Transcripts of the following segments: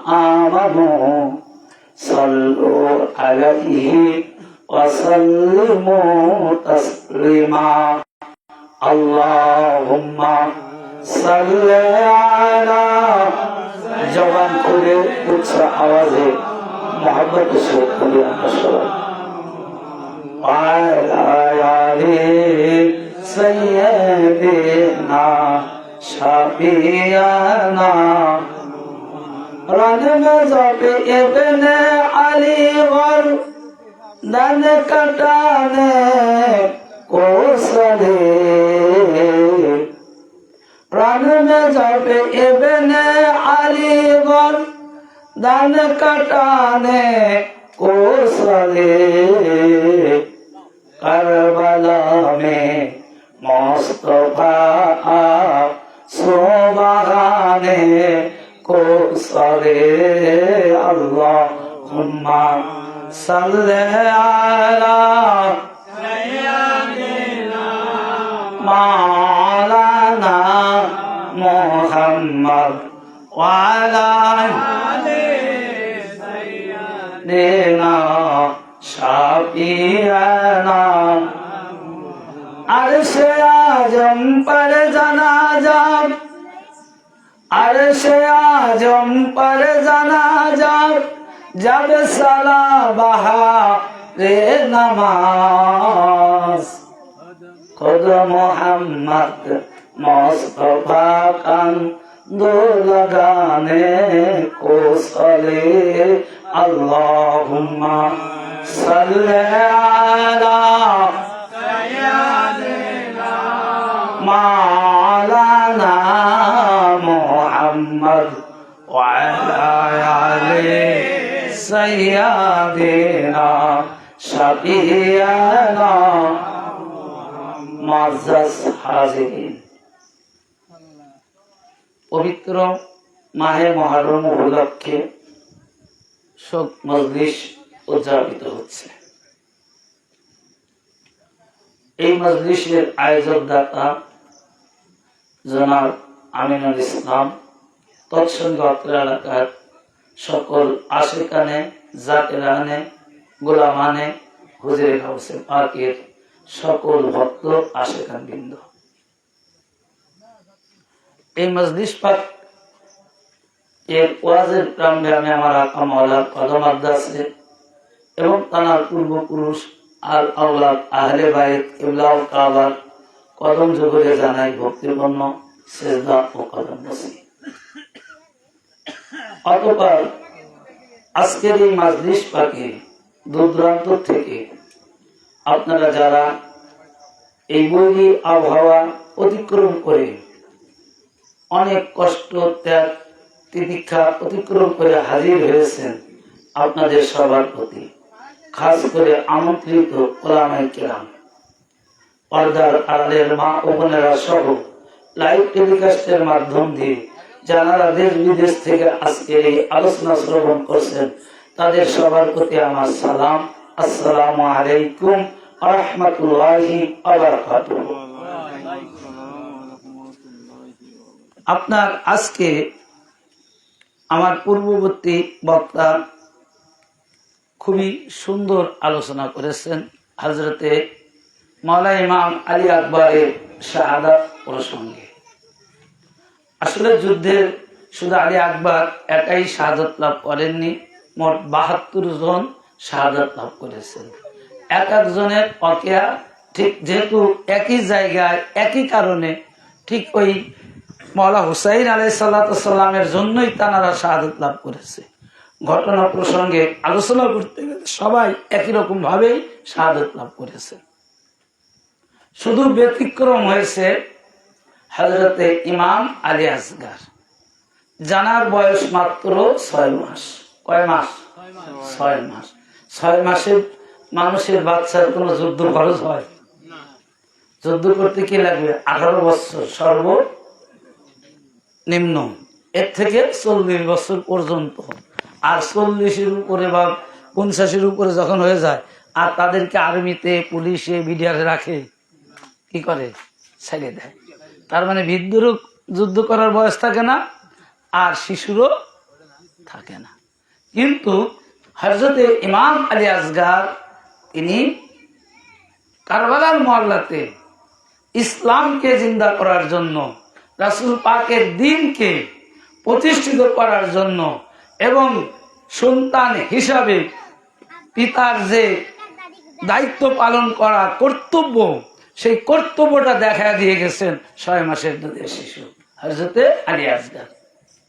آمنوا صلوا عليه وسلموا تسليما اللهم صل على জবান খুলে উচ্চ আওয়াজে মোহাম্মদ سيدنا شفيعنا رن مذهب ابن علی ور دن کٹانے کو سلے رن مذہب ابن علی ور دن کٹانے کو سلے کربلا میں مصطفیٰ سبحانے کو سلے اللہم صلی علی سیدنا مولانا محمد وعلی سیدنا شفیعنا عرش आजम पर जनाजा अर्श आजम पर जनाजा जब सला बहारे नमाज खुद मोहम्मद मुस्तफा कंदो लगाने को सले अल्लाहुम्मा सल्ले अला मौलाना मुहम्मद वअला आले सय्यदिना शफीअना मुअज़्ज़ज़ हाज़िरीन पवित्र माहे मुहर्रम उपलक्षे शोक मजलिस उद्यापित হচ্ছে এই মজলিসের আয়োজক দাতা জনাব আমিনুল ইসলাম তৎসঙ্গে অত্র এলাকার সকল আশিকানে জাকিরানে গোলামানে হুজুরে গাউসে পাকের সকল ভক্ত আশিকান বৃন্দ এই মজলিস পাক এর ওয়াজের প্রাঙ্গণে আমি আমার আকা মাওলার কদম আদাসে এবং তার পূর্বপুরুষ আর আওলাদ আহলে বাইত কিবলা ও কাবার কদম জোরে জানাই ভক্তিপূর্ণ সিজদা ও কদম বসি অতঃপর আজকের এই মাজলিস পাকে দূরদূরান্ত থেকে আপনারা যারা এই বৈরী আবহাওয়া অতিক্রম করে অনেক কষ্ট ত্যাগ তিতিক্ষা অতিক্রম করে হাজির হয়েছেন আপনাদের সবার প্রতি খাস করে আমন্ত্রিত ওলামায়ে কেরাম পর্দার আড়ালের মা ও বোনেরা সহ লাইভ টেলিকাস্টের মাধ্যম দিয়ে যারা দেশ বিদেশ থেকে আজকের এই আলোচনা শ্রবণ করছেন তাদের সবার প্রতি আমার সালাম আসসালামু আলাইকুম ওয়া রাহমাতুল্লাহি ওয়া বারাকাতুহু। আপনার আজকে আমার পূর্ববর্তী বক্তা খুবই সুন্দর আলোচনা করেছেন হযরতে মাওলানা ইমাম আলী আকবরের শাহাদাত প্রসঙ্গে। আসলে যুদ্ধের শুধু আলী আকবর একাই শাহাদাত লাভ করেননি, মোট ৭২ জন শাহাদাত লাভ করেছেন। এক একজনের ওয়াকিয়া ঠিক যেহেতু একই জায়গায় একই কারণে ঠিক ওই মাওলানা হুসাইন আলাইহিস সালামের জন্যই তারা শাহাদাত লাভ করেছে। ঘটনা প্রসঙ্গে আলোচনা করতে গেলে সবাই একই রকম ভাবেই শাহাদাত লাভ করেছে। শুধু ব্যতিক্রম হয়েছে হযরতে ইমাম আলী আসগার, জানার বয়স মাত্র ৬ মাস। কয় মাস? ৬ মাস। ৬ মাসে মানুষের বাচ্চার কোন যুদ্ধ খরচ হয়? যুদ্ধ করতে কি লাগবে? ১৮ বছর সর্বনিম্ন, এর থেকে ৪০ বছর পর্যন্ত। আর ৪০-এর উপরে বা ৫০-এর উপরে যখন হয়ে যায় আর তাদেরকে আর্মিতে পুলিশে বিডিআরে রাখে, কি করে? ছেড়ে দেয়। তার মানে বৃদ্ধরও যুদ্ধ করার বয়স থাকে না আর শিশুরও থাকে থাকে না। কিন্তু হযরতে ইমাম আলী আসগার তিনি কারবালার মহল্লাতে ইসলামকে জিন্দা করার জন্য, রাসূল পাকের দ্বীনকে প্রতিষ্ঠিত করার জন্য এবং সন্তান হিসাবে পিতার যে দায়িত্ব পালন করা কর্তব্য, সেই কর্তব্যটা দেখা দিয়ে গেছেন 6 মাসের দুধের শিশু হযরতে আলী আসগার।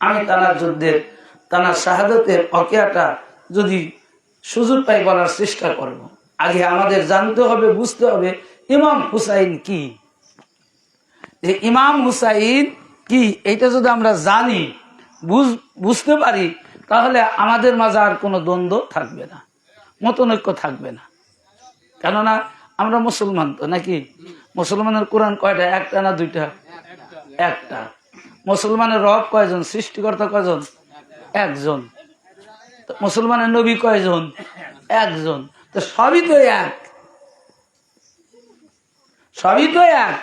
আমি তানার যুদ্ধের, তানার শাহাদাতের ওয়াকিয়াটা যদি সুযোগ পাই বলার চেষ্টা করব। আগে আমাদের জানতে হবে, বুঝতে হবে ইমাম হুসাইন কি। যে ইমাম হুসাইন কি, এইটা যদি আমরা জানি, বুঝতে পারি, তাহলে আমাদের মাঝে আর কোনো দ্বন্দ্ব থাকবে না, মতনৈক্য থাকবে না। কেননা আমরা মুসলমান তো নাকি? মুসলমানের কোরআন কয়টা? একটা না দুইটা? একটা। মুসলমানের রব কয়জন? সৃষ্টিকর্তা কয়জন? একজন। মুসলমানের নবী কয়জন? একজন। তো সবই তো এক, সবই তো এক।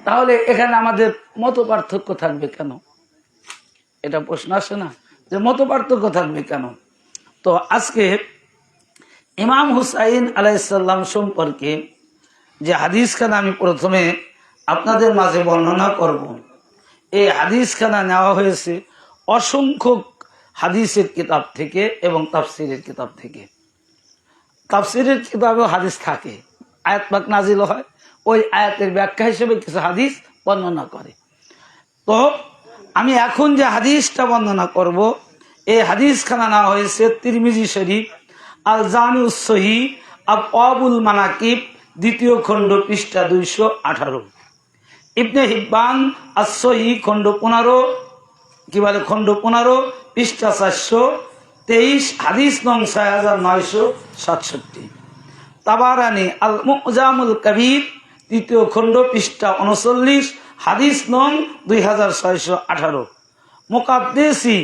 তাহলে এখানে আমাদের মত পার্থক্য থাকবে কেন? এটা প্রশ্ন আসে না যে মত পার্থক্য থাকবে কেন? তো আজকে ইমাম হুসাইন আলাইহিসসালাম সম্পর্কে যে হাদিসখানা আমি প্রথমে আপনাদের মাঝে বর্ণনা করব, এই হাদিসখানা নেওয়া হয়েছে অসংখ্য হাদিসের কিতাব থেকে এবং তাফসিরের কিতাব থেকে। তাফসিরের কিতাবেও হাদিস থাকে, আয়াত পাক নাজিল হয়, ওই আয়াতের ব্যাখ্যা হিসেবে কিছু হাদিস বর্ণনা করে। তো আমি এখন যে হাদিসটা বর্ণনা করব, এই হাদিসখানা নেওয়া হয়েছে তিরমিজি শরীফ আল জামিউস সহিহ আবওয়াবুল মানাকিব 2য় খণ্ড পৃষ্ঠা 218, ইবনে হিব্বান আস-সহিহ খণ্ড 15 খণ্ড 15 পৃষ্ঠা 423, হাদিস নং 6967, তাবারানি আল মুজামুল কবির 3য় খণ্ড পৃষ্ঠা 39, হাদিস নং 2618, মুকাদ্দেসি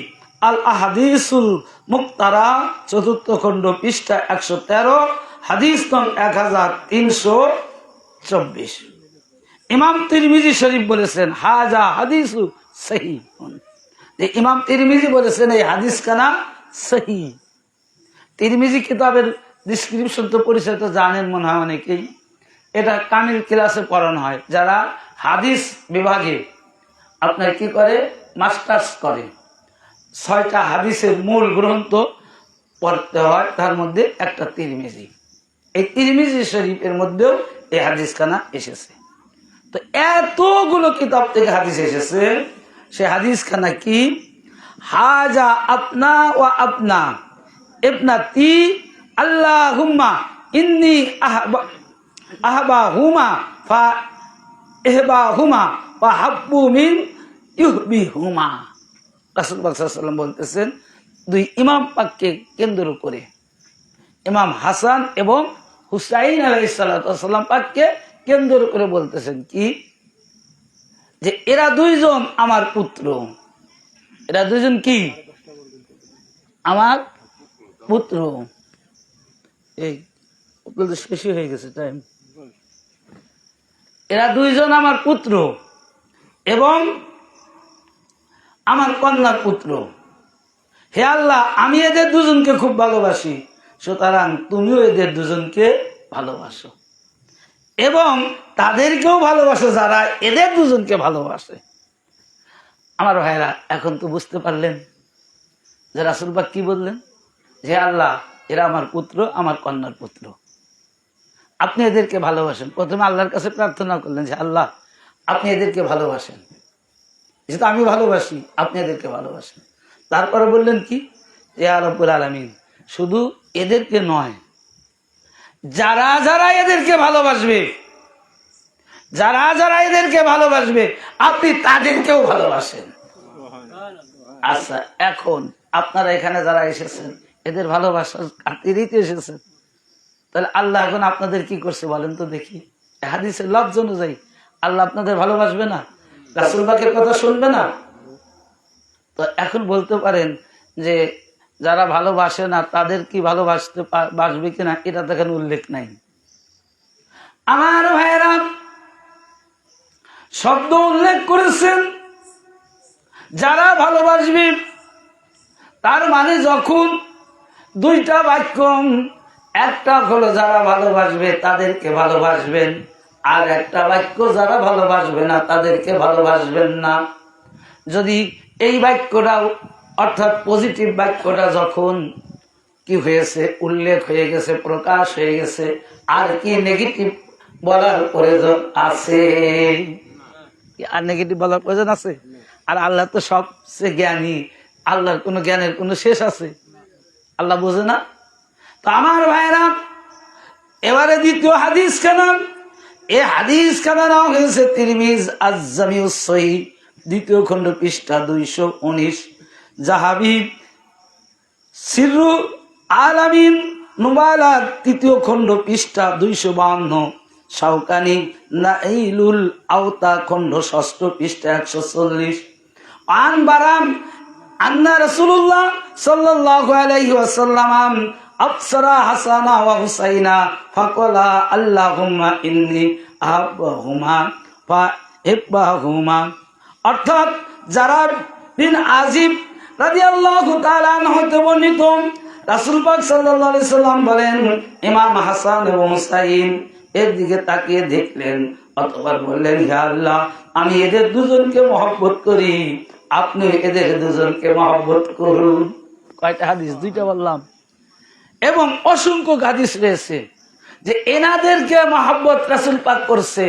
আল আহাদিসুল মুক্তারা 4th খণ্ড পৃষ্ঠা 113, হাদিস নং 1324। ইমাম তিরমিজি শরীফ বলেছেন হাজা হাদিসু সহিহ। যে ইমাম তিরমিজি বলেছেন এই হাদিস খানা সহিহ। তিরমিজি কিতাবের ডিসক্রিপশন তো পরিচয় তো জানেন মনে হয় অনেকেই, এটা কামিল ক্লাসে পড়ানো হয়। যারা হাদিস বিভাগে আপনার কি করে, মাস্টার্স করে, 6টা হাদিসের মূল গ্রন্থ পড়তে হয়, তার মধ্যে একটা তিরমিজি। এই তিরমিজি শরীফের মধ্যেও এই হাদিস খানা এসেছে। তো এতগুলো কিতাব থেকে হাদিস এসেছে, সে হাদিস খানা কি? হাজা আপনা ওয়া আপনা ইবনাতি আল্লাহুম্মা ইন্নী আহবাহুমা ফা ইহবাহুমা ওয়া হাব্বু মিন ইউহবিহুমা। রাসূল পাক সাল্লাল্লাহু আলাইহি ওয়াসাল্লাম বলতেছেন, 2 ইমাম পাককে কেন্দ্র করে, ইমাম হাসান এবং হুসাইন আলাইহিস সালাতু ওয়াস সালাম পাককে কেন্দ্র করে বলতেছেন কি, যে এরা 2 জন আমার পুত্র। এরা 2 জন কি? আমার পুত্র। এই শেষ হয়ে গেছে টাইম। এরা 2 জন আমার পুত্র এবং আমার কন্যার পুত্র। হে আল্লাহ, আমি এদের 2 জনকে খুব ভালোবাসি, সুতরাং তুমিও এদের 2 জনকে ভালোবাসো এবং তাদেরকেও ভালোবাসো যারা এদের 2 জনকে ভালোবাসে। আমার ভাইরা, এখন তো বুঝতে পারলেন যে রাসূল পাক কি বললেন, যে আল্লাহ এরা আমার পুত্র, আমার কন্যার পুত্র, আপনি এদেরকে ভালোবাসেন। প্রথমে আল্লাহর কাছে প্রার্থনা করলেন যে আল্লাহ আপনি এদেরকে ভালোবাসেন, যেহেতু আমি ভালোবাসি আপনি এদেরকে ভালোবাসেন। তারপরে বললেন কি, ইয়া রব্বুল আলামিন, শুধু এদেরকে নয়, যারা যারা এদেরকে ভালোবাসবে, যারা যারা এদেরকে ভালোবাসবে আপনি তাদেরকেও ভালোবাসেন। আচ্ছা, এখন আপনারা এখানে যারা এসেছেন এদের ভালোবাসার খাতিরেই এসেছেন, তাহলে আল্লাহ এখন আপনাদের কি করছে বলেন তো দেখি। হাদিসের লফজ অনুযায়ী আল্লাহ আপনাদের ভালোবাসবে না? রাসূল পাকের কথা শুনবে না? তো এখন বলতে পারেন যে যারা ভালোবাসে না তাদের কি বাসবে কিনা, এটা তো এখানে উল্লেখ নাই। আমার ভাইয়েরা, শব্দ উল্লেখ করেছেন যারা ভালোবাসবে তার মানে যখন দুইটা বাক্য, একটা হলো যারা ভালোবাসবে তাদেরকে ভালোবাসবেন, আর একটা বাক্য যারা ভালোবাসবে না তাদেরকে ভালোবাসবেন না। যদি এই বাক্যটা অর্থাৎ পজিটিভ বাক্যটা যখন কি হয়েছে, উল্লেখ হয়ে গেছে, প্রকাশ হয়ে গেছে, আর কি নেগেটিভ বলার প্রয়োজন আছে? আর নেগেটিভ বলার প্রয়োজন আছে? আর আল্লাহ তো সবচেয়ে জ্ঞানী, আল্লাহর কোনো জ্ঞানের কোনো শেষ আছে? আল্লাহ বোঝে না? তো আমার ভাইরা, এবারে দ্বিতীয় হাদিস খানা, এই হাদিস খানা নেওয়া হয়েছে তিরমিজ আজ-জামিউস সহিহ দ্বিতীয় খণ্ড পৃষ্ঠা 219, জাহাবি সিররু আলামিন নুবালা তৃতীয় খণ্ড পৃষ্ঠা 252, শাওকানি নাইলুল আওতা খণ্ড ষষ্ঠ পৃষ্ঠা 140। আন বারাম আন্না রাসূলুল্লাহ সাল্লাল্লাহু আলাইহি ওয়াসাল্লাম আবসারা হাসানা ওয়া হুসাইনা ফাকালা আল্লাহুম্মা ইন্নী আহাব্বুহুমা ফাহিব্বাহুমা। অর্থাৎ জারার বিন আজিব রাদিয়াল্লাহু তাআলা আনহু হতে বর্ণিত, রাসূল পাক সাল্লাল্লাহু আলাইহি সাল্লাম বলেন, ইমাম হাসান এবং হুসাইন এর দিকে তাকিয়ে দেখলেন, অতঃপর বললেন, হে আল্লাহ, আমি এদের দুজনকে মহব্বত করি, আপনি এদের দুজনকে মহব্বত করুন। কয়টা হাদিস? দুইটা বললাম। এবং অসংখ্য হাদিস রয়েছে যে এনাদেরকে মহব্বত রাসূল পাক করছে।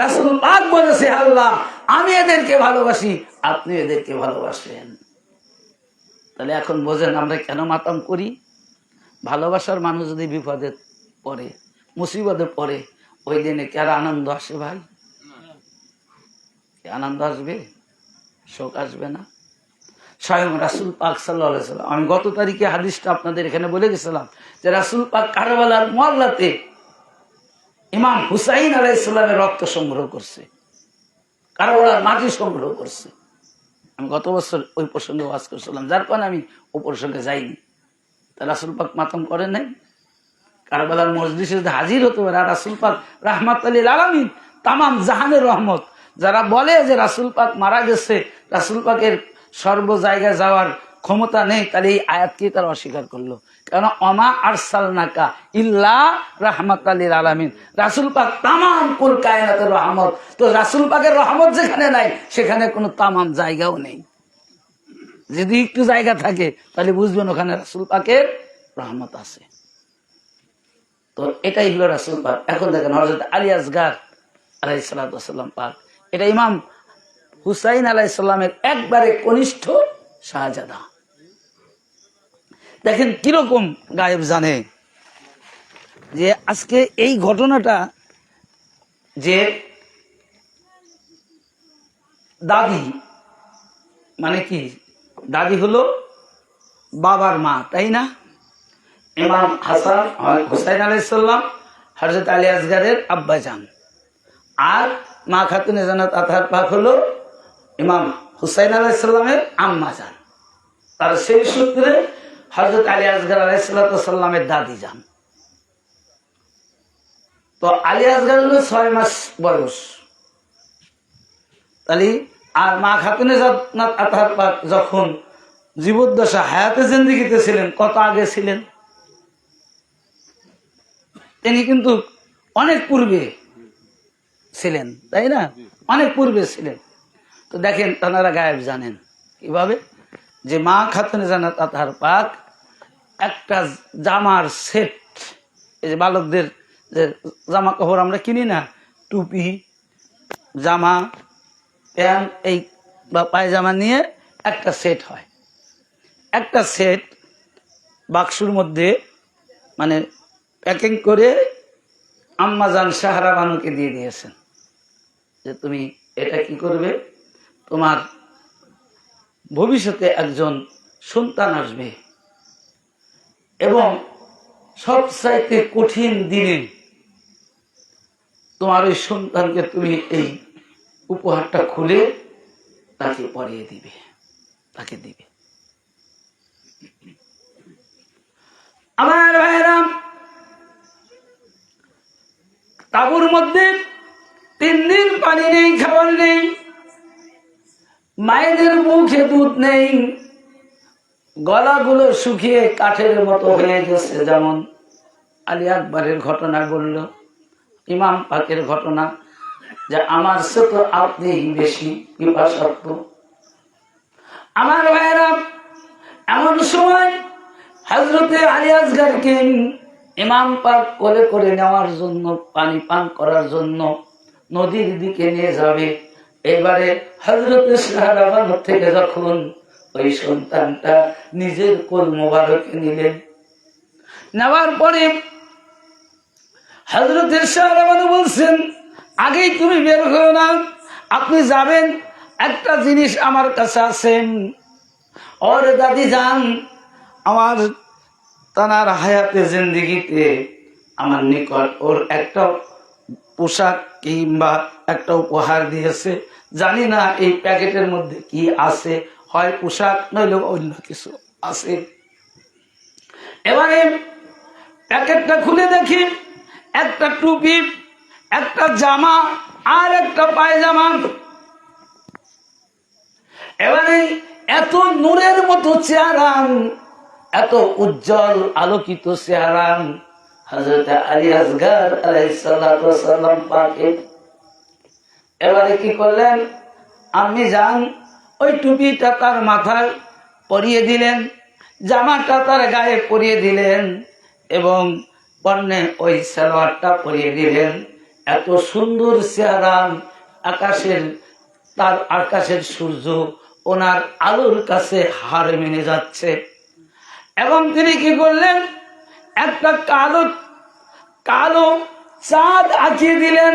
রাসূল পাক বলেছে, আল্লাহ, আমি এদেরকে ভালোবাসি, আপনি এদেরকে ভালোবাসেন। তাহলে এখন বোঝেন আমরা কেন মাতাম করি? ভালোবাসার মানুষ যদি বিপদে পড়ে, মুসিবতে পড়ে, ওই দিনে কি আর আনন্দ আসে ভাই? আনন্দ আসবে? শোক আসবে না? স্বয়ং রাসূল পাক সাল্লাল্লাহু আলাইহি ওয়াসাল্লাম, আমি গত তারিখে হাদিসটা আপনাদের এখানে বলে গেছিলাম যে রাসূল পাক কারবালার মুআল্লাতে ইমাম হুসাইন আলাইহিস সালামের রক্ত সংগ্রহ করছে, কারবালার মাটি সংগ্রহ করছে। আমি গত বছর ওই প্রসঙ্গে ওয়াজ করছিলাম, যার কারণে আমি ওই প্রসঙ্গে যাইনি। তা রাসূল পাক মাতম করেন নাই? কারবালার মজলিসে হাজির হতে পারে। আর রাসূল পাক রাহমাতুল লিল আলামিন, তামাম জাহানের রহমত। যারা বলে যে রাসূল পাক মারা গেছে, রাসূল পাকের সর্ব জায়গায় যাওয়ার ক্ষমতা নেই, তাহলে এই আয়াতকে তারা অস্বীকার করলো। কেন? অমা আরসালনাকা ইল্লা রাহমাতাল লিল আলামিন, রাসূল পাক তামাম কুল কায়নাতের রহমত। তো রাসূল পাকের রহমত যেখানে নাই, সেখানে কোনো তামাম জায়গাও নেই। যদি একটু জায়গা থাকে তাহলে বুঝবেন ওখানে রাসূল পাকের রহমত আছে। তো এটাই হলো রাসূল পাক। এখন দেখেন হযরত আলী আসগার আলাইহিস সালাতু ওয়াস সালাম পাক, এটা ইমাম হুসাইন আলাইহিস সালামের একবারে কনিষ্ঠ শাহজাদা। দেখেন কিরকম গায়েব জানে যে আজকে এই ঘটনাটা, যে দাদি মানে কি, দাদি হলো বাবার মা, তাই না? ইমাম হাসান হুসাইন আলাইহিস সালাম হযরত আলী আসগারের আব্বাজান, আর মা খাতুনে জান্নাত আতহার পাক হলো ইমাম হুসাইন আলাইহিস সালামের আম্মা জান। তার সেই সূত্রে হযরত আলী আসগার আলাইহিস সালামের দাদি যান। তো আলী আসগার হলো 6 মাস বয়স, তাহলে আর মা খাতুনে জান্নাত আতহার পাক যখন জীবদ্দশা হায়াতে জিন্দেগিতে ছিলেন, কত আগে ছিলেন? তিনি কিন্তু অনেক পূর্বে ছিলেন, তাই না? অনেক পূর্বে ছিলেন। তো দেখেন তারা গায়েব জানেন কিভাবে? যে মা খাতুনে জান্নাত আতহার পাক একটা জামার সেট, এই যে বালকদের যে জামা কাপড় আমরা কিনি না, টুপি, জামা, প্যান্ট, এই বা পায়জামা নিয়ে একটা সেট হয়, একটা সেট বাক্সুর মধ্যে মানে প্যাকিং করে আম্মাজান সাহারা বানুকে দিয়ে দিয়েছেন যে তুমি এটা কি করবে, তোমার ভবিষ্যতে একজন সন্তান আসবে এবং সবচাইতে কঠিন দিনে তোমার ওই সন্তানকে তুমি এই উপহারটা খুলে তাকে পরিয়ে দিবে, তাকে দিবে। আমার ভাইরা, তাঁবুর মধ্যে 3 দিন পানি নেই, খাবার নেই, মায়েদের মুখে দুধ নেই, গলাগুলো শুকিয়ে কাঠের মতো হয়ে গেছে। যেমন আলী আকবরের ঘটনা বলল, ইমাম পাকের ঘটনা, যে আমার সে তো আপনি বেশি পিপাসার্থ। আমার ভাইরা, এমন সময় হযরতে আলী আসগরকে ইমাম পাক কোলে করে নেওয়ার জন্য, পানি পান করার জন্য নদীর দিকে নিয়ে যাবে। এবারে হযরতে শাহরাবানু থেকে যখন ওই সন্তানটা নিজের কোল মোবারকে নিলেন, নেওয়ার পরে হযরতে শাহরাবানু বলছেন, আগেই তুমি বের হও না, আপনি যাবেন, একটা জিনিস আমার কাছে আছেন। ওর দাদি যান, আমার তানার হায়াতে জিন্দেগিতে আমার নিকট ওর একটা পোশাক কিংবা একটা উপহার দিয়েছে। জানি না এই প্যাকেটের মধ্যে কি আছে, হয় পোশাক নইলে অন্য কিছু আছে। এবারে প্যাকেটটা খুলে দেখি একটা টুপি, একটা জামা আর একটা পায়জামা। এবারে এত নূরের মতো চেহারা, এত উজ্জ্বল আলোকিত চেহারা হযরত আলী আসগর আলাইহিস সালাতু ওয়াস সালাম পাকে। এবারে কি করলেন, আমি যান ওই টুপিটা তার মাথায় পরিয়ে দিলেন, জামাটা তার গায়ে পরিয়ে দিলেন এবং পরনে ওই সালোয়ারটা পরিয়ে দিলেন। এত সুন্দর চেহারা, আকাশের সূর্য ওনার আলোর কাছে হার মেনে যাচ্ছে। এবং তিনি কি করলেন, একটা কালো কালো চাঁদ আঁকিয়ে দিলেন,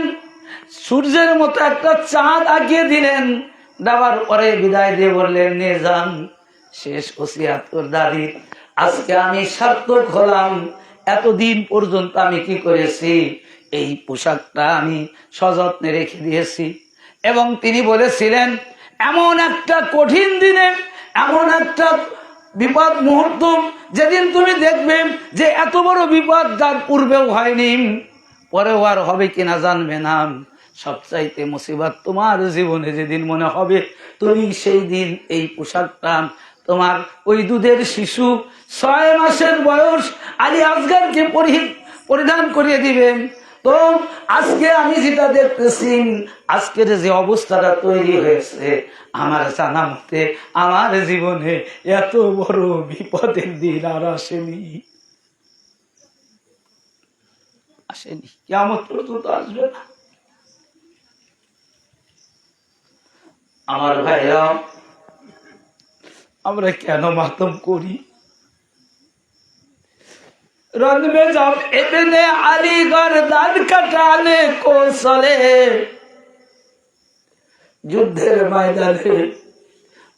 সূর্যের মতো একটা চাঁদ আঁকিয়ে দিলেন। দেওয়ার পরে বিদায় দিয়ে বললেন, নিয়ে যান, শেষ ওসিয়াত তোর দাদির। আজকে আমি সার্থক হলাম। এতদিন পর্যন্ত আমি কি করেছি, এই পোশাকটা আমি সযত্নে রেখে দিয়েছি। এবং তিনি বলেছিলেন, এমন একটা কঠিন দিনে, এমন একটা বিপদ মুহূর্ত, যেদিন তুমি দেখবে যে এত বড় বিপদ যার পূর্বেও হয়নি, পরেও আর হবে কিনা জানবে না, সবচাইতে মুসিবত তোমার জীবনে যেদিন মনে হবে, তুমি সেই দিন এই পোশাকটা তোমার ওই দুধের শিশু 6 মাসের বয়স আলী আসগরকে পরিধান করিয়ে দিবেন। তো আজকে আমি যেটা দেখতেছি, আজকের যে অবস্থাটা তৈরি হয়েছে, আমার জানা মতে আমার জীবনে এত বড় বিপদের দিন আর আসেনি, কিয়ামত পর্যন্ত আসবে না। আমার ভাইরা, আমরা কেন মাতম করি? रन में जब इतने अली गर्दन कटाने को चले, যুদ্ধের ময়দানে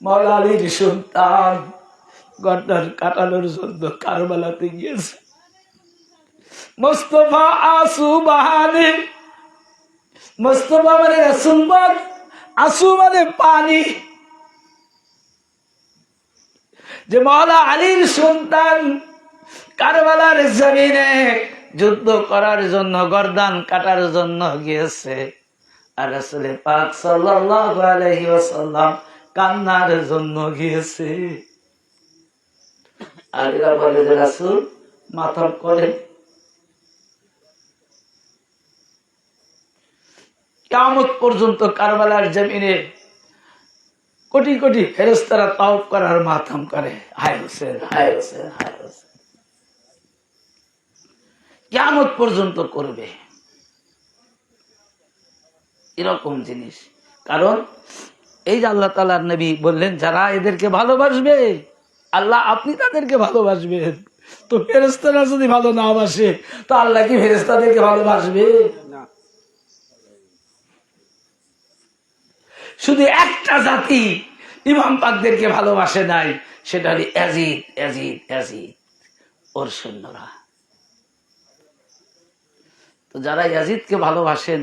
মাওলা আলীর সন্তান গর্দান কাটানোর জন্য কারবালাতে গিয়েছে। মোস্তফা আসু বাহানে, মোস্তফা মানে রাসূলবাগ, আসু মানে পানি। যে মাওলা আলীর সন্তান কারবালার জমিনে যুদ্ধ করার জন্য, গর্দান কাটার জন্য গিয়েছে, আর রাসূল পাক সাল্লাল্লাহু আলাইহি ওয়াসাল্লাম কান্নার জন্য গিয়েছে। আর এরা বলে যে রাসূল মাতম করেন। কিয়ামত পর্যন্ত কারবালার জমিনে কোটি কোটি ফেরেশতারা তাওয়াফ করার মাতম করে, হায় হোসেন, হায় হোসেন, হায় হোসেন। কিয়ামত পর্যন্ত করবে এরকম জিনিস। কারণ এই যে আল্লাহ তাআলার নবী বললেন, যারা এদেরকে ভালোবাসবে আল্লাহ আপনি তাদেরকে ভালোবাসবেন। তো ফেরেশতারা যদি ভালো না বাসে, তো আল্লাহ কি ফেরেশতাদেরকে ভালোবাসবে? শুধু একটা জাতি ইমাম পাকদেরকে ভালোবাসে নাই, সেটা হল ইয়াজিদ, ইয়াজিদ, ইয়াজিদ, ওর সৈন্যরা। তো যারা ইয়াজিদকে ভালোবাসেন,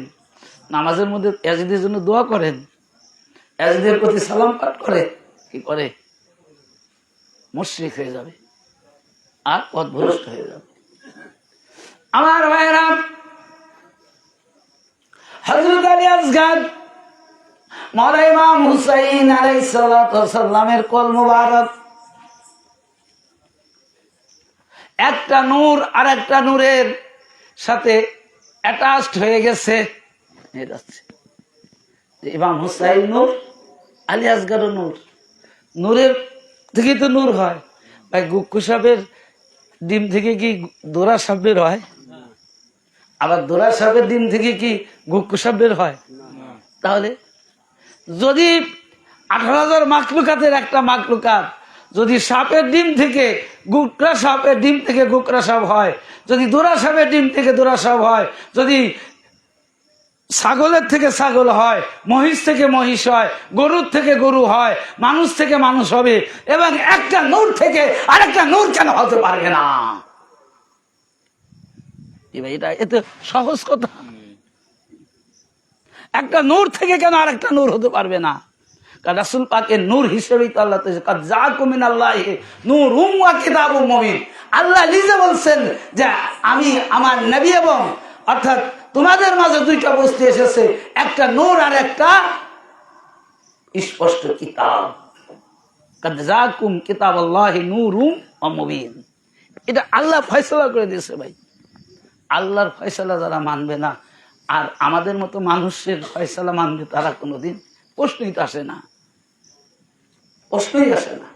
নামাজের মধ্যে ইয়াজিদের জন্য দোয়া করেন, ইয়াজিদের প্রতি সালাম পাঠ করে, কি করে? মুশরিক হয়ে যাবে আর পথভ্রষ্ট হয়ে যাবে। আমার ভাইরা, হযরত আলী আসগর মাওলানা ইমাম হুসাইন আলাইহিস সালাতু ওয়াস সালামের কোল মুবারক একটা নূর আর একটা নূরের সাথে অ্যাটাচড হয়ে গেছে। ইমাম হুসাইন নূর, আলী আসগার নূর। নূরের থেকে তো নূর হয় ভাই। গুক্কু সাহেবের ডিম থেকে কি দোরা সাপ বের হয়? আবার দোরা সাপের ডিম থেকে কি গুক্কু সাপ বের হয়? তাহলে যদি 18,000 মাকলুকাতের একটা মাকলুকাত যদি সাপের ডিম থেকে গুকরা সাপের ডিম থেকে গুকরা সাপ হয়, যদি দোরা সাপের ডিম থেকে দোরা সাপ হয়, যদি ছাগলের থেকে ছাগল হয়, মহিষ থেকে মহিষ হয়, গরুর থেকে গরু হয়, মানুষ থেকে মানুষ হবে, এবং একটা নূর থেকে আরেকটা নূর কেন হতে পারবে না? এটা এতে সহজ কথা। একটা নূর থেকে কেন আরেকটা নূর হতে পারবে না? কারণ রাসূল পাকের নূর হিসেবেই তো আল্লাহ কাদ জাআকুম মিনাল্লাহি নূরুম ওয়া কিতাবুম মুবিন। আল্লাহ নিজে বলছেন যে আমি আমার নবী এবং অর্থাৎ তোমাদের মাঝে দুইটা বস্তু এসেছে, একটা নূর আর একটা স্পষ্ট কিতাব। কাদ জাআকুম কিতাবুল্লাহি নূরুম ওয়া মুবিন। এটা আল্লাহ ফয়সালা করে দিয়েছে ভাই। আল্লাহর ফয়সালা যারা মানবে না আর আমাদের মতো মানুষের ফয়সালা মানবে, তারা কোনোদিন প্রশ্নই তো আসে না, প্রশ্নই আসে না।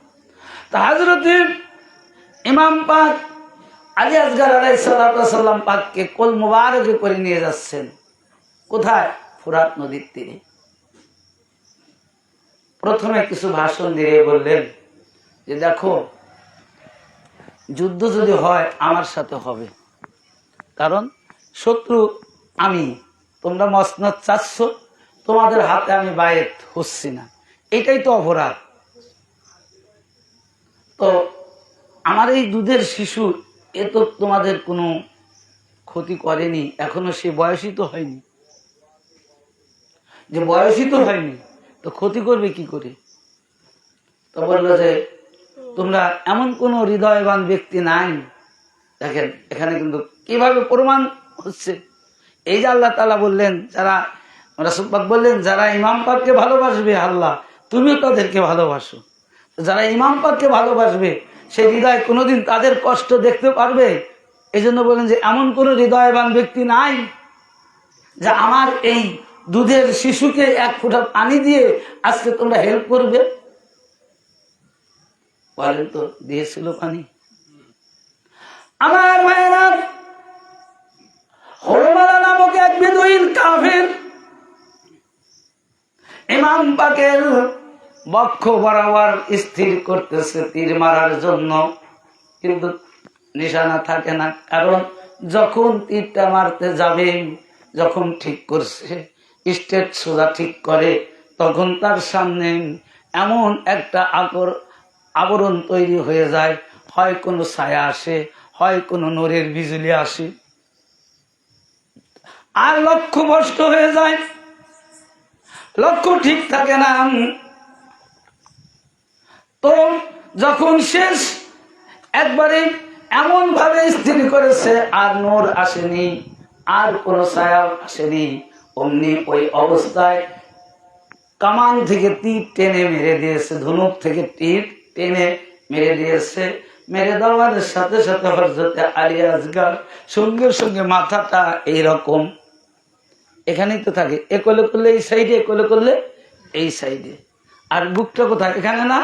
তা হযরত ইমাম পাক আলী আসগার আলাইহিস সালাম পাককে কোল মুবারকে করে নিয়ে যাচ্ছেন। কোথায়? ফুরাত নদীর তীরে। প্রথমে কিছু ভাষণ দিয়ে বললেন যে দেখো, যুদ্ধ যদি হয় আমার সাথে হবে, কারণ শত্রু আমি, তোমরা মসনদ চাচ্ছ, তোমাদের হাতে আমি বায়েত হচ্ছি না, এটাই তো অপরাধ। তো আমার এই দুধের শিশু এ তো তোমাদের কোনো ক্ষতি করেনি, এখনো সে বয়সই তো হয়নি, যে বয়সই তো হয়নি তো ক্ষতি করবে কি করে? তো বললো যে তোমরা এমন কোন হৃদয়বান ব্যক্তি নাই। দেখেন এখানে কিন্তু কিভাবে প্রমাণ হচ্ছে। এই যে আল্লাহ তাআলা বললেন, যারা রাসূল পাক বললেন যারা ইমাম পাককে ভালোবাসবে, আল্লাহ তুমিও তাদেরকে ভালোবাসো। যারা ইমাম পাককে ভালোবাসবে সেই হৃদয় কোনোদিন তাদের কষ্ট দেখতে পারবে? এই জন্য বলেন যে এমন কোন হৃদয়বান ব্যক্তি নাই যে আমার এই দুধের শিশুকে এক ফোঁটা পানি দিয়ে আজকে তোমরা হেল্প করবে। বলেন তো, দিয়েছিল পানি? আমার ভাইয়েরা, হরমালা নামক এক বেদুইন কাফের ইমাম পাকের বক্ষ বরাবর স্থির করতেছে তীর মারার জন্য, কিন্তু নিশানা থাকে না। কারণ যখন তীরটা মারতে যাবে, যখন ঠিক করছে স্টেট সোজা ঠিক করে, তখন তার সামনে এমন একটা আবরণ তৈরি হয়ে যায়, হয় কোনো ছায়া আসে, হয় কোনো নূরের বিজলি আসে, আর লক্ষ্য ভ্রষ্ট হয়ে যায়, লক্ষ্য ঠিক থাকে না। তো যখন শেষ একবারে এমন ভাবে স্থির করেছে, আর নূর আসেনি, আর কোনো ছায়া আসেনি, অমনি ওই অবস্থায় কামান থেকে তীর টেনে মেরে দিয়েছে, ধনুক থেকে তীর টেনে মেরে দিয়েছে। মেরে দেওয়ার সাথে সাথে হযরত আলী আসগার সঙ্গে সঙ্গে মাথাটা এইরকম, এখানেই তো থাকে, এ কোলে করলে এই সাইডে, এ কোলে করলে এই সাইডে, আর বুকটা কোথায়? এখানে না,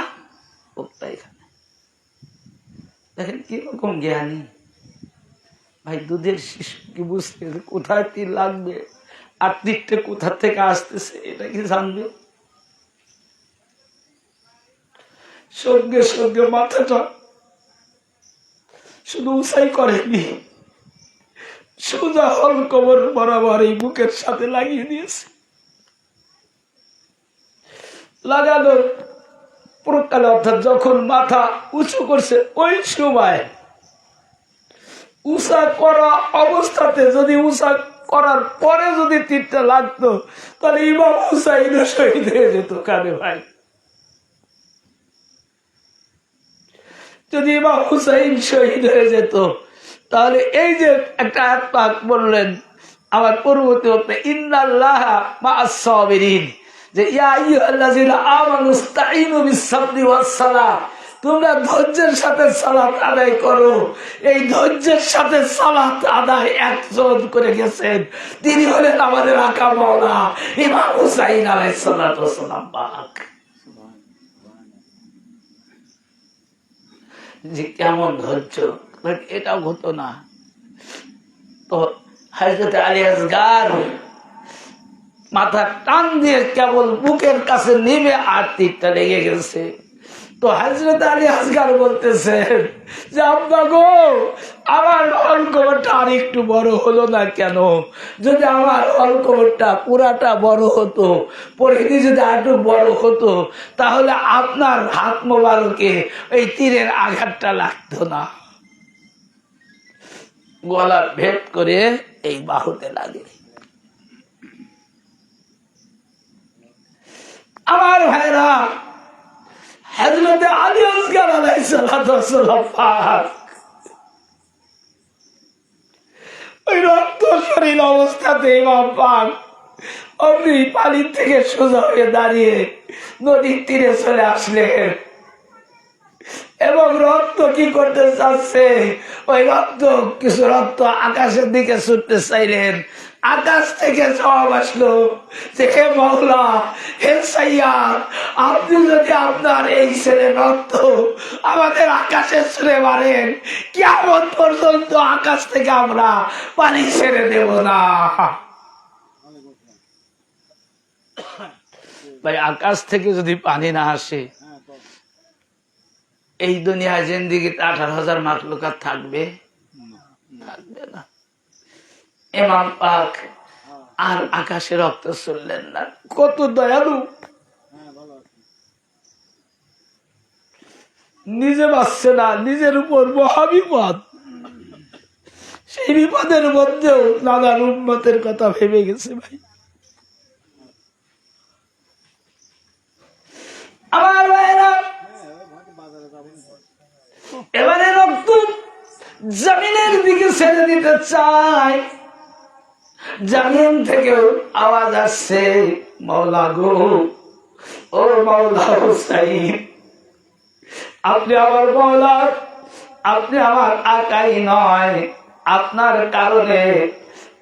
বুকটা এখানে। দেখেন কি রকম জ্ঞানী ভাই। দুধের শিশু কি বুঝতে কোথায় তীর লাগবে আর তীরটা কোথা থেকে আসতেছে এটা কি জানবে? সঙ্গে সঙ্গে মাথাটা শুধু উঁচাই করেনি, সোজা হল কবর বরাবর এই বুকের সাথে লাগিয়ে দিয়েছে। লাগানোর পুরোকালে অর্থাৎ যখন মাথা উঁচু করছে ওই সময় উঁচা করা অবস্থাতে, যদি উঁচা করার পরে যদি তীরটা লাগতো তাহলে ইমাম হুসাইন শহীদ হয়ে যেত। কানে ভাই, যদি ইমাম হুসাইন শহীদ হয়ে যেত তাহলে এই যে একটা আয়াত পাক বললেন আমার পূর্ববর্তী বক্তব্যে, ইন্নাল্লাহা মা'আস সাবিরিন, যে ইয়া আইয়ুহাল্লাযীনা আমানু ইসতাঈনু বিস-সাবরি ওয়াস-সালাহ, তোমরা ধৈর্যের সাথে সালাত আদায় করো। এই ধৈর্যের সাথে সালাত আদায় একজন করে গেছেন, তিনি হলেন আমাদের আকা মাওলা ইমাম হুসাইন আলাইহিস সালাতু ওয়াস সালাম পাক। যে কেমন ধৈর্য, এটাও হতো না। তো হযরত আলী আসগার মাথা টান দিয়ে কেবল বুকের কাছে নেমে আর তীরটা লেগে গেছে। তো হযরত আলী আসগার বলতেছেন যে আব্বা গো, আমার অলকবরটা আর একটু বড় হলো না কেন? যদি আমার অলকবরটা পুরাটা বড় হতো, পরিধি যদি আরটু বড় হতো, তাহলে আপনার হাত মোবারকে এই তীরের আঘাতটা লাগতো না। গলা ভেদ করে এই বাহুতে লাগে। আমার ভাইরা, হযরত আলী আসগার আলাইহিস সালাতু ওয়াস সালাম পাক ওই রক্ত শরীর অবস্থাতে ইমাম পাক অমনি পানির থেকে সোজা হয়ে দাঁড়িয়ে নদীর তীরে চলে আসলেন এবং রক্ত কি করতে চাচ্ছে, ওই রক্ত কিছু রক্ত আকাশের দিকে ছুটতে চাইলেন। আকাশ থেকে জবাব আসলো যে হে মাওলা, হে সাইয়্যিদ, আপনি যদি আপনার এই ছেলে রক্ত আমাদের আকাশে ছুঁড়ে মারেন, কিয়ামত পর্যন্ত আকাশ থেকে আমরা পানি ছেড়ে দেব না। ভাই, আকাশ থেকে যদি পানি না আসে, এই দুনিয়ায় জিন্দেগিতে 18,000 মাখলুকাত থাকবে? থাকবে না। ইমাম পাক আর আকাশে রক্ত ছুড়লেন না। কত দয়ালু, নিজে বাঁচছে না, নিজের উপর মহাবিপদ, সেই বিপদের মধ্যেও নানার উম্মতের কথা ভেবে গেছে। ভাই আমার ভাইরা, এবারে রক্ত জমিনের দিকে ছেড়ে দিতে চায়। জমিন থেকে আওয়াজ আসছে, মাওলা গো, ও মাওলা হুসাইন, আপনি আমার মাওলা, আপনি আমার আকাই নয়, আপনার কারণে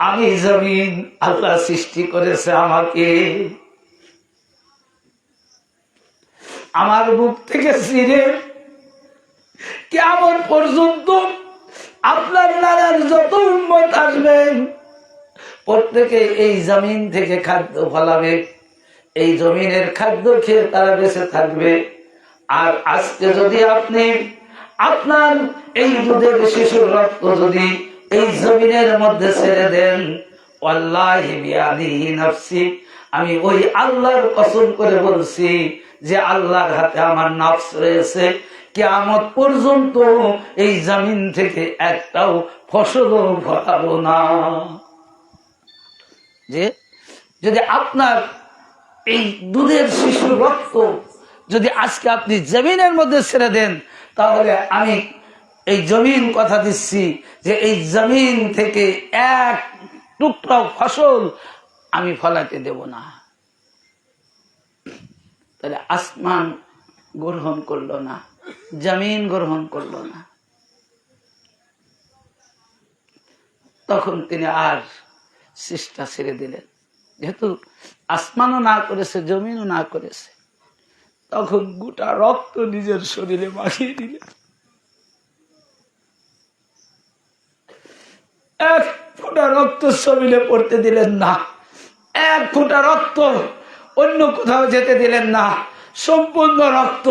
আমি জমিন আল্লাহ সৃষ্টি করেছে আমাকে। আমার বুক থেকে ছিঁড়ে কিয়ামত পর্যন্ত আপনার নানার যত উম্মত আসবেন, প্রত্যেকে এই জমিন থেকে খাদ্য ফলাবে, এই জমিনের খাদ্য খেয়ে তারা বেঁচে থাকবে। আর আজকে যদি আপনি আপনার এই দুধের শিশুর রক্ত যদি এই জমিনের মধ্যে ছেড়ে দেন, ওয়াল্লাহি বিয়াদিহি নাফসি, আমি ওই আল্লাহর কসম করে বলছি যে আল্লাহর হাতে আমার নফস রয়েছে, কিয়ামত পর্যন্ত এই জমিন থেকে একটাও ফসলও ফলাবো না। যে যদি আপনার এই দুধের শিশুর রক্ত যদি আজকে আপনি জমিনের মধ্যে ছেড়ে দেন, তাহলে আমি এই জমিন কথা দিচ্ছি যে এই জমিন থেকে এক টুকরা ফসল আমি ফলাতে দেব না। তাহলে আসমান গ্রহণ করলো না, জমিন গ্রহণ করলো না, তখন তিনি আর চেষ্টা ছেড়ে দিলেন। যেহেতু আসমানও না করেছে, জমিনও না করেছে, তখন গোটা রক্ত নিজের শরীরে মাখিয়ে দিলেন। এক ফোঁটা রক্ত শরীরে পড়তে দিলেন না, এক ফোঁটা রক্ত অন্য কোথাও যেতে দিলেন না। সম্পূর্ণ রক্ত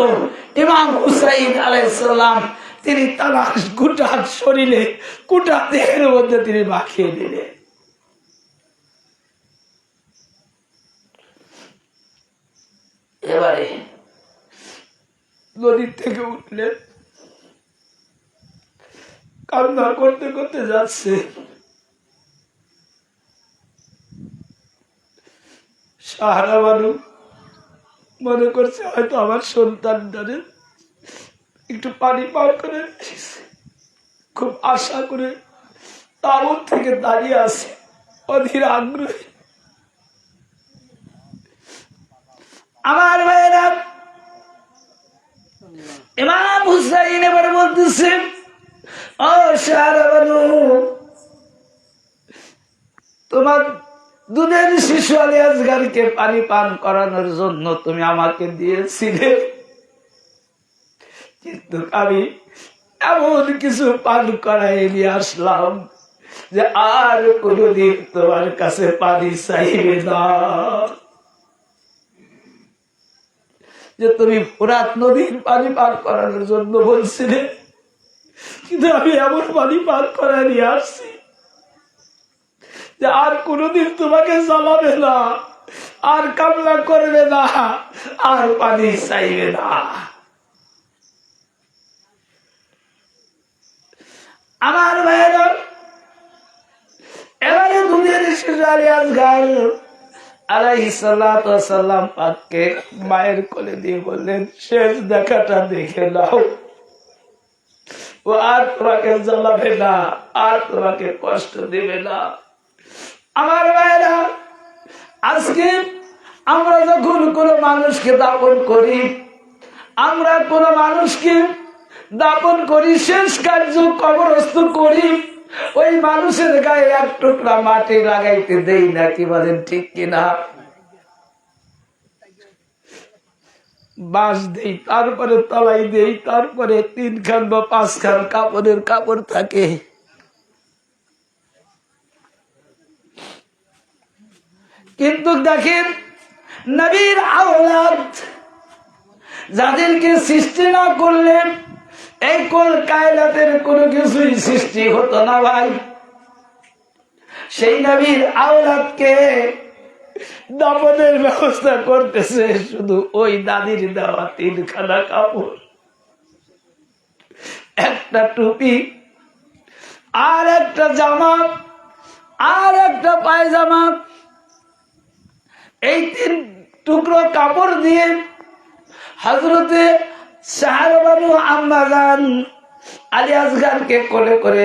ইমাম হুসাইন আলাইহিস সালাম তিনি তার গোটা শরীরে, গোটা দেহের মধ্যে তিনি মাখিয়ে দিলেন। এবারে নদীর থেকে উঠলেন, কান্না করতে করতে যাচ্ছে। সাহারা মানুষ মনে করছে হয়তো আমার সন্তানটারে একটু পানি পার করে এসেছে, খুব আশা করে তাবুত থেকে দাঁড়িয়ে আছে অধীর আগ্রহী। আমার ভাইয়েরা, ইমাম হুসাইন এবার বলতেছে, ও শাহরাবানু, তোমার দুধের শিশু আলী আসগারকে পানি পান করানোর জন্য তুমি আমাকে দিয়েছিলে, কিন্তু আমি এমন কিছু পান করাই নিয়ে আসলাম যে আর কোনদিন তোমার কাছে পানি চাইবে না। যে তুমি ফোরাত নদীর পানি পান করানোর জন্য বলছিলে, কিন্তু আমি এমন পানি পান করাই নিয়ে আসছি যে আর কোনদিন তোমাকে জ্বালাবে না, আর কামনা করবে না, আর পানি চাইবে না। আমার ভাইয়েরা, এবারে দুনিয়ার শিশু আলী আসগার আলাইহিস সালাতু ওয়াস সালাম পাককে মায়ের কোলে দিয়ে বললেন, শেষ দেখাটা দেখে নাও, ও আর তোমাকে জ্বালাবে না, আর তোমাকে কষ্ট দেবে না। আমার ভাইয়েরা, আজকে আমরা যখন কোনো মানুষকে দাপন করি, আমরা কোনো মানুষকে দাপন করি, শেষ কার্য কবরস্থ করি, ওই মানুষের গায়ে এক টুকরা মাটি লাগাইতে দেই না, কি বলেন ঠিক কিনা? বাঁশ দেই, তারপরে তলাই দেই, তারপরে 3 খান বা 5 খান কাপড়ের কাপড় থাকে। কিন্তু দেখেন, নবীর আওলাদ যাদেরকে সৃষ্টি না করলেন, এই কোল কায়নাতের কোনো কিছুই সৃষ্টি হতো না ভাই। সেই নবীর আওলাদকে দাফনের ব্যবস্থা করতেছে শুধু ওই দাদির দেওয়া 3 খানা কাপড়, একটা টুপি, আর একটা জামা, আর একটা পায়জামা। এই 3 টুকরো কাপড় দিয়ে হযরতে শাহরাবানু আম্মা জান আলী আসগারকে কোলে করে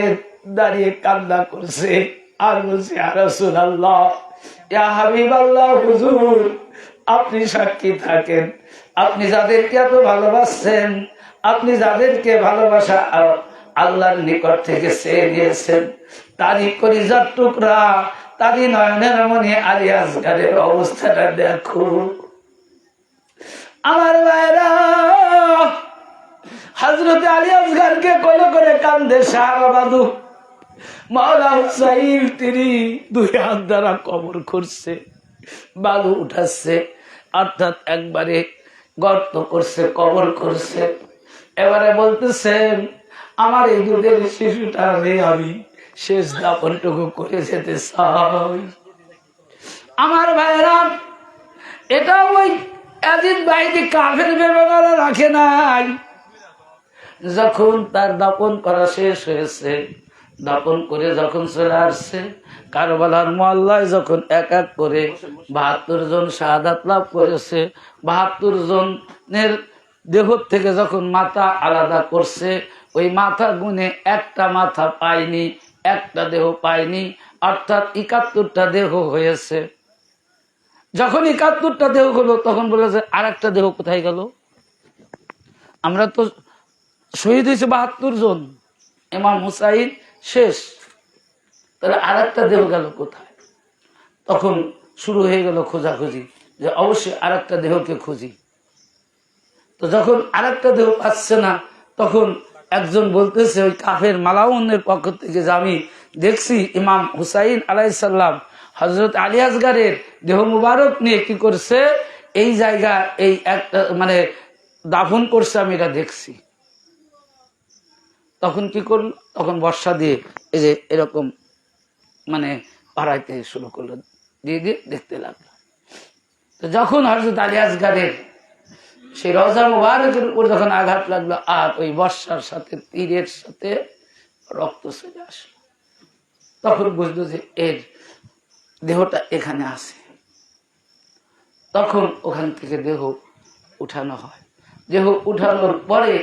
দাঁড়িয়ে কান্না করছে, আর বলছে, ইয়া রাসূলুল্লাহ, ইয়া হাবিবাল্লাহ, হুজুর আপনি সাক্ষী থাকেন, আপনি যাদেরকে এত ভালোবাসছেন, আপনি যাদেরকে ভালোবাসা আল্লাহর নিকট থেকে চেয়ে নিয়েছেন, তারই কলিজার টুকরা, তারই নয়নের মনে আলী আসগারের অবস্থাটা দেখো। আমার ভাইরা, হযরত আলী আসগারকে কোলে করে কান্দে শাহরাবানু। মাওলা হুসাইন তিনি 2 হাত দ্বারা কবর করছে, বালু উঠাচ্ছে, অর্থাৎ একবারে গর্ত করছে, কবর করছে। এবারে বলতেছেন, আমার এই দুধের শিশুটা আমি শেষ দাপনটুকু করে যেতে চাই। আমার ভাইরা, এটা ওই এদিন বাইরে কাফের বেমানারা রাখে নাই। যখন তার দাপন করা শেষ হয়েছে, দাপন করে যখন চলে আসছে, কারবালার মহল্লায় যখন এক এক করে 72 জন শাহাদাত লাভ করেছে, 72 জনের দেহ থেকে যখন মাথা আলাদা করছে, ওই মাথা গুনে একটা মাথা পায়নি, একটা দেহ পায়নি, অর্থাৎ 71টা দেহ হয়েছে। যখন 71টা দেহ হলো, তখন বলে যে আর একটা দেহ কোথায় গেল? আমরা তো শহীদ হয়েছে 72 জন, ইমাম হুসাইন শেষ, তাহলে আর একটা দেহ গেল কোথায়? তখন শুরু হয়ে গেল খোঁজাখুঁজি, যে অবশ্যই আর একটা দেহকে খুঁজি। তো যখন আর একটা দেহ পাচ্ছে না, তখন একজন বলতেছে ওই কাফের মালাউনের পক্ষ থেকে, যে আমি দেখছি ইমাম হুসাইন আলাইহিস সালাম হযরত আলী আসগারের দেহ মুবারক নিয়ে কি করছে, এই জায়গা এই একটা মানে দাফন করছে, আমি এটা দেখছি। তখন কি করল, তখন বর্ষা দিয়ে এই যে এরকম মানে পাড়াইতে শুরু করলো, দিয়ে দিয়ে দেখতে লাগলো। তো যখন হযরত আলী আসগারের সেই রওজা মুবারকের উপর যখন আঘাত লাগলো, আর ওই বর্ষার সাথে তীরের সাথে রক্ত চলে আসলো, তখন বুঝলো যে এর দেহটা এখানে আছে। তখন ওখান থেকে দেহ উঠানো হয়। দেহ উঠানোর পরে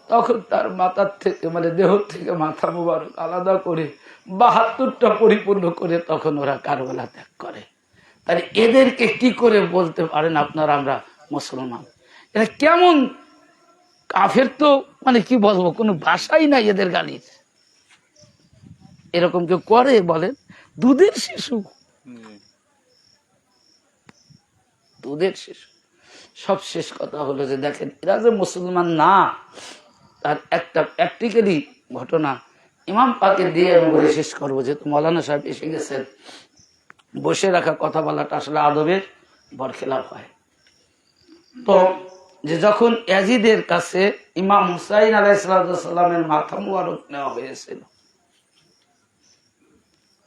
তখন তার মাথার থেকে মানে দেহ থেকে মাথা মুবারক আলাদা করে 72টা পরিপূর্ণ করে তখন ওরা কারবালা ত্যাগ করে। তাহলে এদেরকে কি করে বলতে পারেন আপনারা আমরা মুসলমান? এরা কেমন কাফের তো মানে কি বলবো, কোনো ভাষাই নাই এদের গালির। এরকম কেউ করে বলেন? দুধের শিশু, দুধের শিশু। সব শেষ কথা হলো যে দেখেন এরা যে মুসলমান না, তার একটা প্র্যাকটিক্যালি ঘটনা ইমাম পাকের দিয়ে আমি বলে শেষ করবো, যেহেতু মৌলানা সাহেব এসে গেছেন। বসে রাখা কথা বলাটা আসলে আদবের বরখেলাপ হয়। তো যে যখন ইয়াজিদের কাছে ইমাম হুসাইন আলাইহিস সালামের মাথা মুবারক নেওয়া হয়েছিল,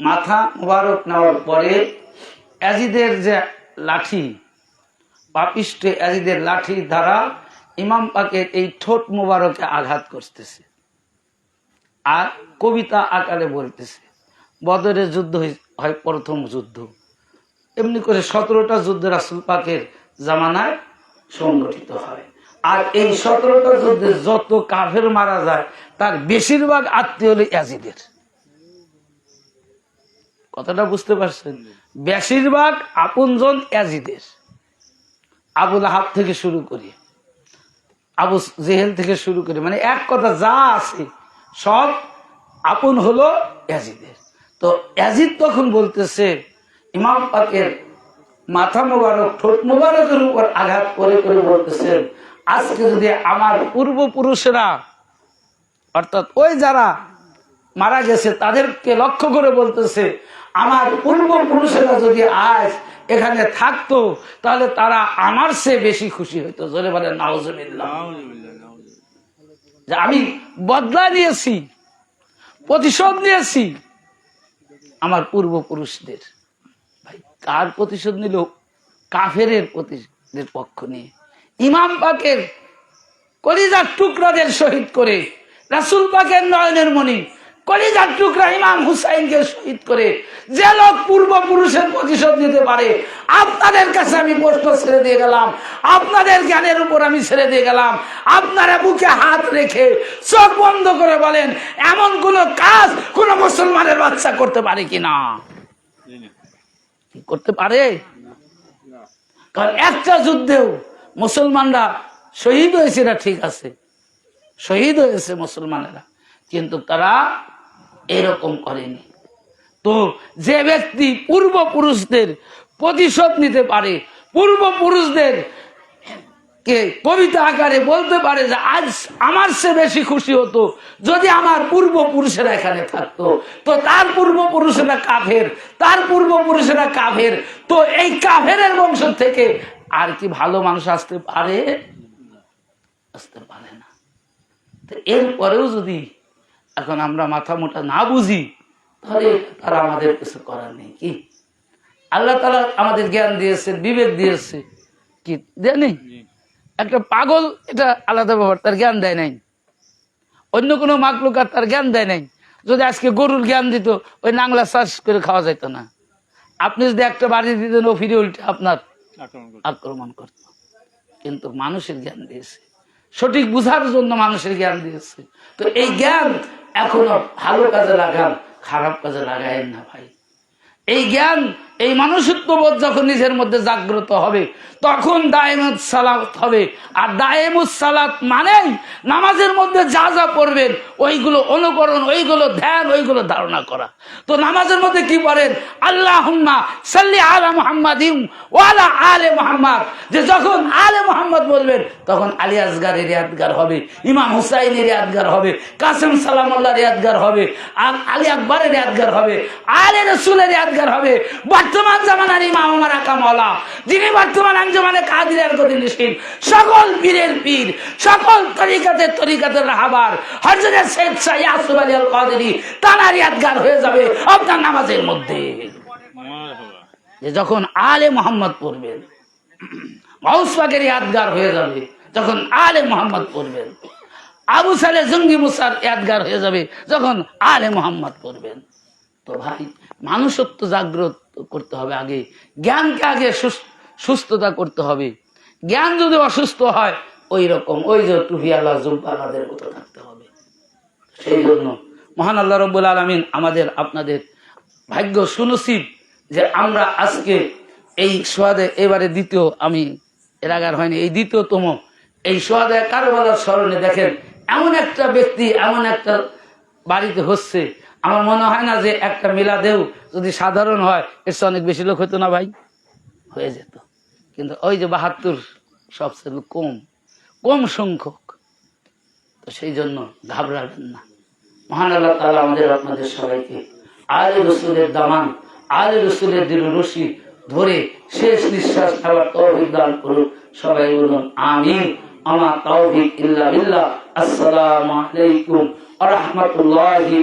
মাথা মুবারক নেওয়ার পরে ইয়াজিদের যে লাঠি, পাপিষ্ঠ ইয়াজিদের লাঠি দ্বারা ইমাম পাকের এই ঠোঁট মুবারকে আঘাত করতেছে আর কবিতা আকারে বলতেছে বদরের যুদ্ধ হয় প্রথম যুদ্ধ। এমনি করে 17টা যুদ্ধ রাসূল পাকের জামানায় সংগঠিত হয়। আর এই 17টা যুদ্ধে যত কাফের মারা যায় তার বেশিরভাগ আত্মীয় হলো ইয়াজিদের। কথাটা বুঝতে পারছেন? বেশিরভাগ আপনজন ইয়াজিদের। আবু লাহাব থেকে শুরু করে, আবু জেহেল থেকে শুরু করে, মানে এক কথা যা আছে সব আপন হলো ইয়াজিদের। তো ইয়াজিদ তখন বলতেছে ইমাম পাকের মাথা মোবারক, ঠোঁট মোবারকের উপর আঘাত করে করে বলতেছেন, আজকে যদি আমার পূর্বপুরুষেরা, অর্থাৎ ওই যারা মারা গেছে তাদেরকে লক্ষ্য করে বলতেছে, আমার পূর্বপুরুষেরা যদি আজ এখানে থাকতো তাহলে তারা আমার চেয়ে বেশি খুশি হইতো। জোরে বলে নাউজুবিল্লাহ। যে আমি বদলা নিয়েছি, প্রতিশোধ নিয়েছি আমার পূর্বপুরুষদের। ভাই কার প্রতিশোধ নিল? কাফেরের প্রতিশোধের পক্ষ নিয়ে। ইমাম পাকের কলিজার টুকরাদের শহীদ করে, রাসূল পাকের নয়নের মণি কলিজার টুকরা ইমাম হুসাইনকে শহীদ করে যে লোক পূর্বপুরুষের প্রতিশোধ নিতে পারে, আপনাদের কাছে আমি প্রশ্ন ছেড়ে দিয়ে গেলাম, আপনাদের জ্ঞানের উপর আমি ছেড়ে দিয়ে গেলাম, আপনারা বুকে হাত রেখে চোখ বন্ধ করে বলেন এমন কোন কাজ কোন মুসলমানের বাচ্চা করতে পারে কিনা? করতে পারে? কারণ একটা যুদ্ধেও মুসলমানরা শহীদ হয়েছে, না ঠিক আছে, শহীদ হয়েছে মুসলমানেরা, কিন্তু তারা এরকম করেনি। তো যে ব্যক্তি পূর্বপুরুষদের প্রতিশোধ নিতে পারে, পূর্বপুরুষদের কে কবিতা আকারে বলতে পারে যে আজ আমার চেয়ে বেশি খুশি হতো যদি আমার পূর্বপুরুষেরা এখানে থাকতো, তো তার পূর্বপুরুষেরা কাফের, তার পূর্বপুরুষেরা কাফের, তো এই কাফেরের বংশ থেকে আর কি ভালো মানুষ আসতে পারে? আসতে পারে না। এরপরেও যদি এখন আমরা মাথা মোটা না বুঝি তাহলে তারা আমাদের কিছু করার নেই। কি আল্লাহ তাআলা আমাদের জ্ঞান দিয়েছে, বিবেক দিয়েছে, কি দেয়নি? একটা পাগল এটা আলাদা ব্যাপার, তার জ্ঞান দেয় নাই। অন্য কোনো মাকলুকাত তার জ্ঞান দেয় নাই। যদি আজকে গরুর জ্ঞান দিত ওই নাংলা চাষ করে খাওয়া যেত না। আপনি যদি একটা বাড়ি দিতেন ও ফিরে উল্টে আপনার আক্রমণ করত। কিন্তু মানুষের জ্ঞান দিয়েছে, সঠিক বুঝার জন্য মানুষের জ্ঞান দিয়েছে। তো এই জ্ঞান এখনো ভালো কাজে লাগান, খারাপ কাজে লাগায়েন না ভাই। এই জ্ঞান, এই মনুষ্যত্ববোধ যখন নিজের মধ্যে জাগ্রত হবে তখন দায়েমুস সালাত হবে। আর দায়েমুস সালাত মানেই নামাজের মধ্যে যা যা পড়বেন ওইগুলো অনুকরণ, ওইগুলো ধ্যান, ওইগুলো ধারণা করা। তো নামাজের মধ্যে কি পড়েন? আল্লাহুম্মা সাল্লি আলা মুহাম্মাদিন ওয়া আলা আলে মুহাম্মাদ। যে যখন আলে মুহাম্মদ বলবেন তখন আলী আসগারের ইয়াদগার হবে, ইমাম হুসাইনের ইয়াদগার হবে, কাসেম সালামুল্লাহর ইয়াদগার হবে, আর আলী আকবরের ইয়াদগার হবে, আলে রাসূলের ইয়াদগার হবে। বর্তমান জামানার ইমাম ওমর আকামওয়ালা, যিনি বর্তমান আঞ্জুমানে কাদিরের গদিনিশীন, সকল পীরের পীর, সকল তরিকাতের রাহবার হযরত সৈয়দ শাহ ইয়াসুফ আলী আল কাদেরী, তার ইয়াদগার হয়ে যাবে আপনার নামাজের মধ্যে। যে যখন আলে মুহাম্মদ পড়বেন, গাউস পাকের ইয়াদগার হয়ে যাবে যখন আলে মুহাম্মদ পড়বেন, আবু সালেহ জঙ্গি মুসার ইয়াদগার হয়ে যাবে যখন আলে মুহাম্মদ পড়বেন। তো ভাই মানুষত্ব জাগ্রত করতে হবে, আগে জ্ঞানকে আগে সুস্থতা করতে হবে। জ্ঞান যদি অসুস্থ হয় ওই রকম ওই যে টুফিয়ালা জুব্বালাদের মতো থাকতে হবে। সেই জন্য মহান আল্লাহ রাব্বুল আলামিন আমাদের আপনাদের ভাগ্য সুনসিব যে আমরা আজকে এই সোয়াদে এবারে দ্বিতীয়, আমি এর আগে হয়নি, এই দ্বিতীয়তম এই সোহাদায়ে কারবালার স্মরণে দেখেন এমন একটা ব্যক্তি এমন একটা বাড়িতে হচ্ছে, আমার মনে হয় না যে একটা মিলাদেও যদি সাধারণ হয় এর চেয়ে অনেক বেশি লোক হতো না ভাই, হয়ে যেত। কিন্তু ওই যে ৭২ সবচেয়ে কম সংখ্যক। তো সেই জন্য ঘাবড়াবেন না। মহান আল্লাহ তাআলা আমাদের আপনাদের সবাইকে আলে রসুলের দামান, আলে রসুলের দৃঢ় রশি ধরে শেষ নিঃশ্বাস নেওয়ার তৌফিক দান করুন। সবাই বলুন আমিন। আমা তাওফিক ইল্লা বিল্লাহ। আসসালামু আলাইকুম ওয়া রাহমাতুল্লাহি